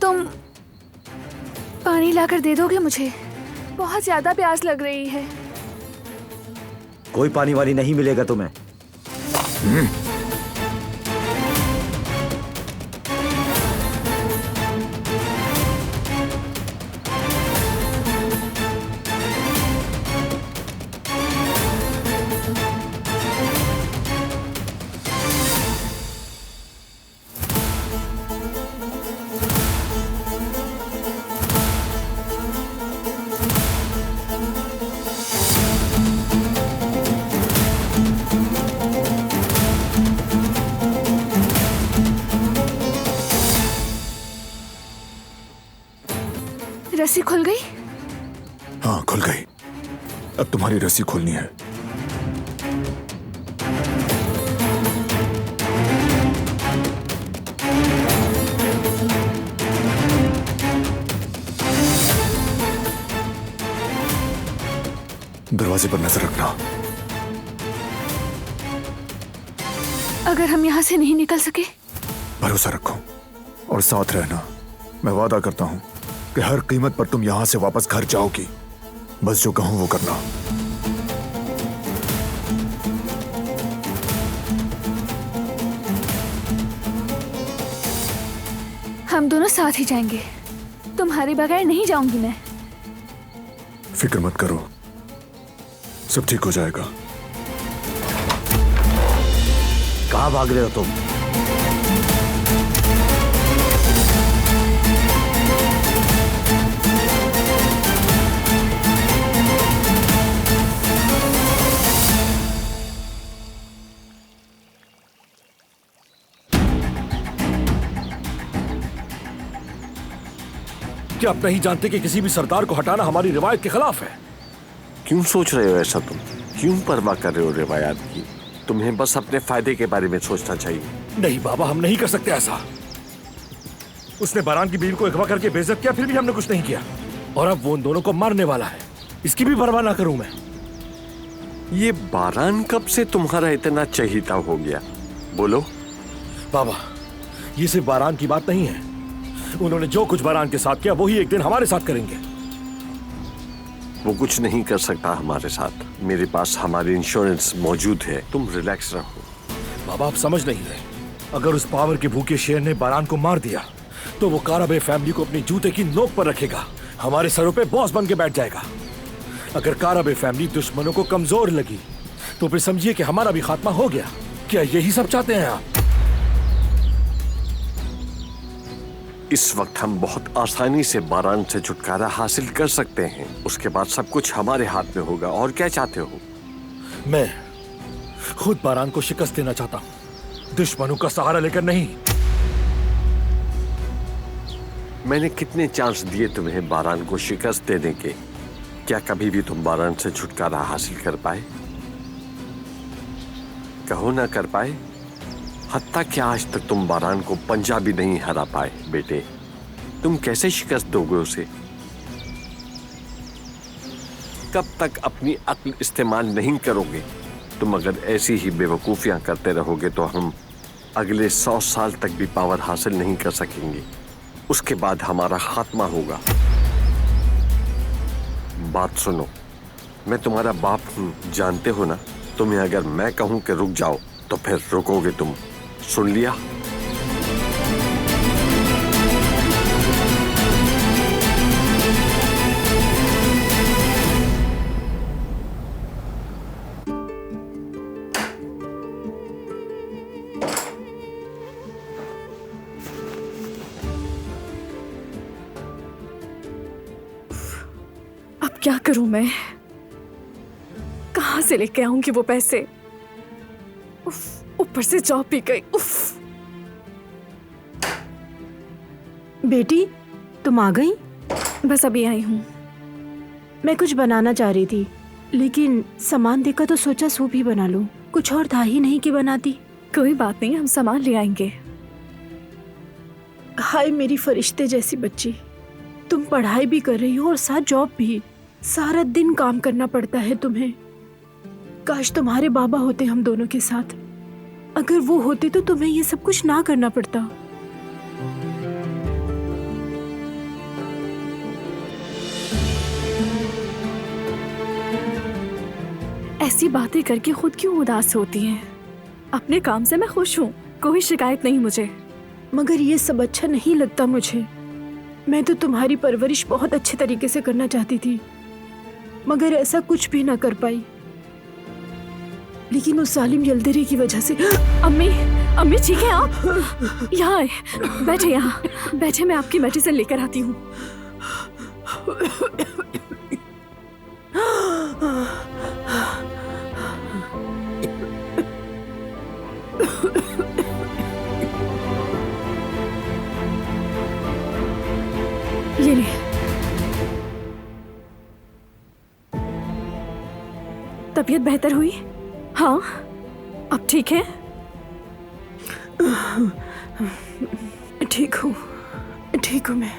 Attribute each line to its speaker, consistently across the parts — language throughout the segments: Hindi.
Speaker 1: तुम पानी लाकर दे दोगे मुझे? बहुत ज्यादा प्यास लग रही है।
Speaker 2: कोई पानी वानी नहीं मिलेगा तुम्हें।
Speaker 1: रस्सी खुल गई?
Speaker 3: हाँ, खुल गई। अब तुम्हारी रस्सी खोलनी है। दरवाजे पर नजर रखना।
Speaker 1: अगर हम यहाँ से नहीं निकल सके?
Speaker 3: भरोसा रखो और साथ रहना। मैं वादा करता हूं कि हर कीमत पर तुम यहां से वापस घर जाओगी। बस जो कहूं वो करना।
Speaker 1: हम दोनों साथ ही जाएंगे। तुम्हारे बगैर नहीं जाऊंगी मैं।
Speaker 3: फिक्र मत करो, सब ठीक हो जाएगा।
Speaker 2: कहाँ भाग रहे हो तुम?
Speaker 4: क्या आप नहीं जानते कि किसी भी सरदार को हटाना हमारी रिवायत के खिलाफ है?
Speaker 5: क्यों सोच रहे हो ऐसा? तुम क्यों परवाह कर रहे हो रिवायात की? तुम्हें बस अपने फायदे के बारे में सोचना चाहिए।
Speaker 4: नहीं बाबा, हम नहीं कर सकते ऐसा। उसने बारान की बीवी को अगवा करके बेइज्जत किया, फिर भी हमने कुछ नहीं किया। और अब वो उन दोनों को मारने वाला है। इसकी भी परवाह ना करूं मैं?
Speaker 5: ये बारान कब से तुम्हारा इतना चहीता हो गया? बोलो।
Speaker 4: बाबा, ये सिर्फ बारान की बात नहीं है। उन्होंने जो कुछ बारान के साथ किया वही एक दिन हमारे साथ करेंगे।
Speaker 5: वो कुछ नहीं कर सकता हमारे साथ। मेरे पास हमारी इंश्योरेंस मौजूद है। तुम रिलैक्स रहो।
Speaker 4: बाबा, आप समझ नहीं रहे। अगर उस पावर के भूखे शेर ने बारान को मार दिया तो वो काराबे फैमिली को अपनी जूते की नोक पर रखेगा, हमारे सरों पे बॉस बन के बैठ जाएगा। अगर काराबे फैमिली दुश्मनों को कमजोर लगी तो फिर समझिए कि हमारा भी खात्मा हो गया। क्या यही सब चाहते हैं आप?
Speaker 5: इस वक्त हम बहुत आसानी से बारान से छुटकारा हासिल कर सकते हैं। उसके बाद सब कुछ हमारे हाथ में होगा। और क्या चाहते हो?
Speaker 4: मैं खुद बारान को शिकस्त देना चाहता हूं, दुश्मनों का सहारा लेकर नहीं।
Speaker 5: मैंने कितने चांस दिए तुम्हें बारान को शिकस्त देने के? क्या कभी भी तुम बारान से छुटकारा हासिल कर पाए? कहो ना कर पाए। हत्ता क्या आज तक तुम बारान को पंजा भी नहीं हरा पाए। बेटे, तुम कैसे शिकस्त दोगे उसे? कब तक अपनी अक्ल इस्तेमाल नहीं करोगे? तुम अगर ऐसी ही बेवकूफियां करते रहोगे तो हम अगले 100 साल तक भी पावर हासिल नहीं कर सकेंगे। उसके बाद हमारा खात्मा होगा। बात सुनो, मैं तुम्हारा बाप हूं, जानते हो ना? तुम्हें अगर मैं कहूं कि रुक जाओ तो फिर रुकोगे तुम। सुन लिया?
Speaker 1: अब क्या करूं मैं? कहां से लेके आऊंगी वो पैसे? उफ, ऊपर से जॉब भी गई। उफ।
Speaker 6: बेटी, तुम आ गई?
Speaker 1: बस अभी आई हूँ।
Speaker 6: मैं कुछ बनाना चाह रही थी, लेकिन सामान देखा तो सोचा सूप ही बना लूं। कुछ और था ही नहीं कि बनाती।
Speaker 1: कोई बात नहीं, हम सामान ले आएंगे।
Speaker 6: हाय मेरी फरिश्ते जैसी बच्ची, तुम पढ़ाई भी कर रही हो और साथ जॉब भी। सारा दिन काम करना पड़ता है तुम्हें। काश तुम्हारे बाबा होते हम दोनों के साथ। अगर वो होते तो तुम्हें ये सब कुछ ना करना पड़ता।
Speaker 1: ऐसी बातें करके खुद क्यों उदास होती हैं? अपने काम से मैं खुश हूँ, कोई शिकायत नहीं मुझे।
Speaker 6: मगर ये सब अच्छा नहीं लगता मुझे। मैं तो तुम्हारी परवरिश बहुत अच्छे तरीके से करना चाहती थी, मगर ऐसा कुछ भी ना कर पाई। लेकिन उस जालिम यल्देरी की वजह से।
Speaker 1: अम्मी, अम्मी ठीक है आप? यहाँ आए, बैठे यहाँ बैठे, मैं आपकी मेडिसिन लेकर आती हूँ। ये ले। तबीयत बेहतर हुई? हाँ, अब ठीक है?
Speaker 6: ठीक हूँ, ठीक हूँ मैं।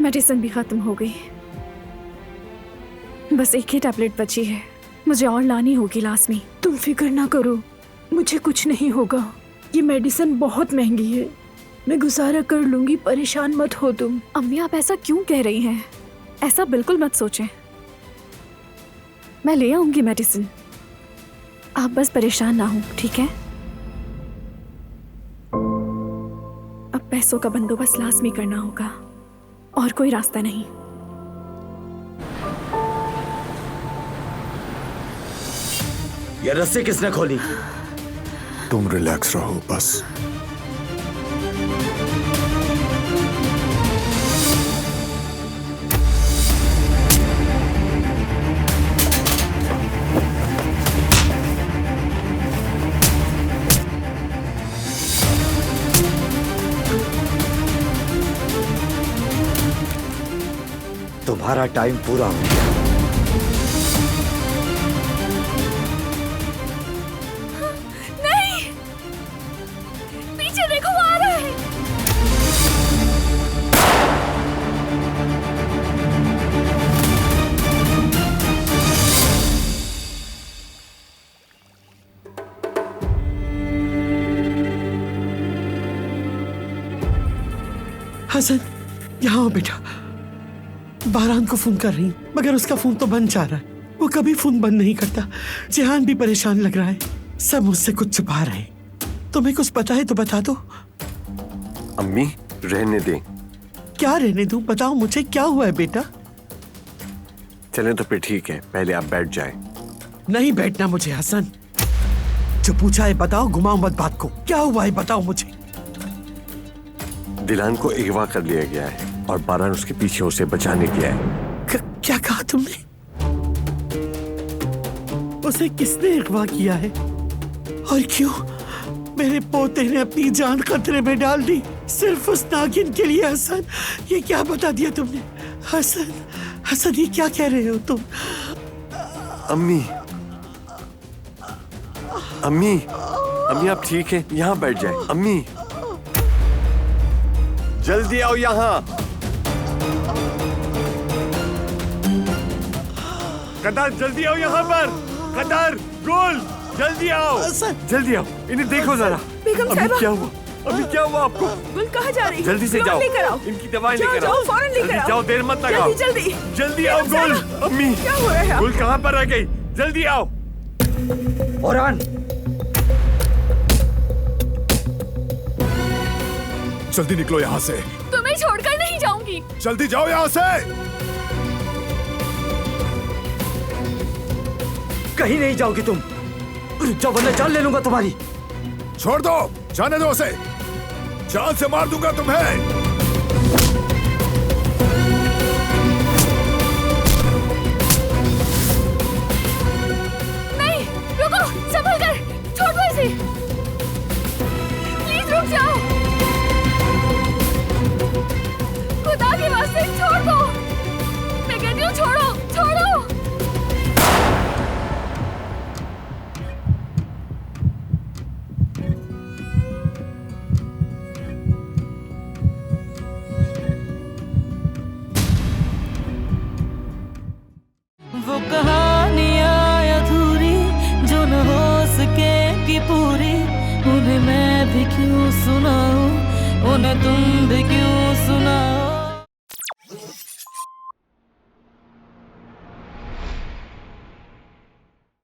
Speaker 1: मेडिसिन भी खत्म हो गई, बस एक ही टैबलेट बची है, मुझे और लानी होगी लाजमी।
Speaker 6: तुम फिक्र ना करो, मुझे कुछ नहीं होगा। ये मेडिसिन बहुत महंगी है, मैं गुजारा कर लूंगी, परेशान मत हो तुम।
Speaker 1: अम्मी आप ऐसा क्यों कह रही हैं? ऐसा बिल्कुल मत सोचें, मैं ले आऊंगी मेडिसिन, आप बस परेशान ना हो, ठीक है? अब पैसों का बंदोबस्त लाजमी करना होगा, और कोई रास्ता नहीं।
Speaker 2: ये रस्सी किसने खोली?
Speaker 3: तुम रिलैक्स रहो बस।
Speaker 2: तुम्हारा टाइम पूरा हो गया।
Speaker 1: नहीं, पीछे देखो, वो आ रहा है।
Speaker 7: हसन, यहाँ आओ बेटा। बारान को फोन कर रही हूँ, मगर उसका फोन तो बंद जा रहा है। वो कभी फोन बंद नहीं करता। जिहान भी परेशान लग रहा है, सब मुझसे कुछ छुपा रहे हैं। तुम्हें कुछ पता है तो बता दो।
Speaker 5: अम्मी रहने दें।
Speaker 7: क्या रहने दूं? बताओ मुझे, क्या हुआ है बेटा?
Speaker 5: चलें तो फिर ठीक है, पहले आप बैठ जाएं।
Speaker 7: नहीं बैठना मुझे हसन, जो पूछा है बताओ, घुमाओ मत बात को। क्या हुआ है बताओ मुझे।
Speaker 5: दिलान को अगवा कर लिया गया है और बारान उसके पीछे उसे बचाने गया है।
Speaker 7: क्या कहा तुमने? उसे किसने अगवा किया है और क्यों? मेरे पोते ने अपनी जान खतरे में डाल दी सिर्फ उस नागिन के लिए। हसन, ये क्या बता दिया तुमने? हसन, हसन ये क्या कह रहे हो तुम?
Speaker 5: अम्मी, अम्मी, अम्मी आप ठीक है? यहाँ बैठ जाए। अम्मी जल्दी आओ यहाँ। कदार जल्दी आओ यहाँ पर। कदार, गोल, जल्दी आओ, जल्दी आओ। इन्हें देखो जरा। अभी क्या हुआ? अभी क्या हुआ आपको?
Speaker 6: गुल कहाँ जा रही?
Speaker 5: जल्दी से जाओ, इनकी दवाई लेकर आओ।
Speaker 6: फौरन लेकर आओ।
Speaker 5: जाओ, देर मत लगाओ।
Speaker 6: जल्दी
Speaker 5: जल्दी आओ गोल। अम्मी
Speaker 6: क्या हो रहा है?
Speaker 5: गोल कहाँ पर रह गई? जल्दी आओ।
Speaker 2: औरान,
Speaker 3: जल्दी निकलो यहाँ से।
Speaker 1: तुम्हें छोड़कर नहीं जाऊंगी।
Speaker 3: जल्दी जाओ यहाँ से।
Speaker 2: कहीं नहीं जाओगी तुम। रुक जाओ वरना जान ले लूंगा तुम्हारी।
Speaker 3: छोड़ दो, जाने दो उसे। जान से मार दूंगा तुम्हें।
Speaker 1: नहीं, रुको, संभल कर, छोड़ दो इसे। प्लीज रुक जाओ, खुदा के वास्ते छोड़ दो। मैं कहती हूँ छोड़ो, छोड़ो।
Speaker 8: वो कहानियाँ अधूरी जो न हो सकेगी पूरी, उन्हें मैं भी क्यों सुनाऊं, उन्हें तुम भी क्यों सुनाओ।